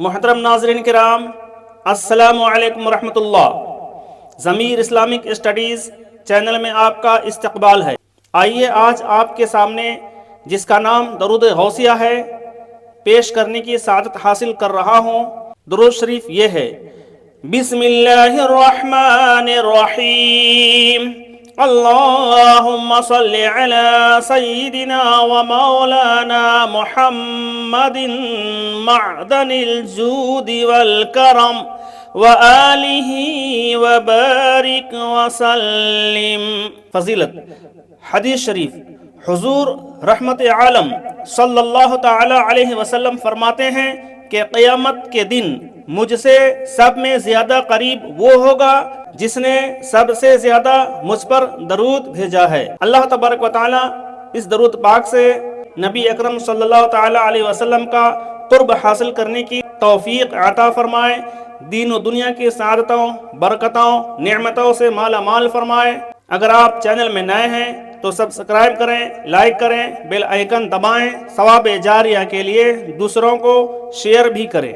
محترم ناظرین کرام، السلام علیکم ورحمۃ اللہ۔ ضمیر اسلامک اسٹڈیز چینل میں آپ کا استقبال ہے۔ آئیے آج آپ کے سامنے جس کا نام درود غوثیہ ہے پیش کرنے کی سعادت حاصل کر رہا ہوں۔ درود شریف یہ ہے: بسم اللہ الرحمن الرحیم، اللہم صل علی سیدنا و مولانا محمد معدن الجود والکرم وآلہ وبارک وسلم۔ فضیلت حدیث شریف، حضور رحمت عالم صلی اللہ تعالی علیہ وسلم فرماتے ہیں کہ قیامت کے دن مجھ سے سب میں زیادہ قریب وہ ہوگا جس نے سب سے زیادہ مجھ پر درود بھیجا ہے۔ اللہ تبارک و تعالی اس درود پاک سے نبی اکرم صلی اللہ تعالی علیہ وسلم کا قرب حاصل کرنے کی توفیق عطا فرمائے، دین و دنیا کی سعادتوں، برکتوں، نعمتوں سے مالا مال فرمائے۔ اگر آپ چینل میں نئے ہیں تو سبسکرائب کریں، لائک کریں، بیل آئیکن دبائیں، ثواب جاریہ کے لیے دوسروں کو شیئر بھی کریں۔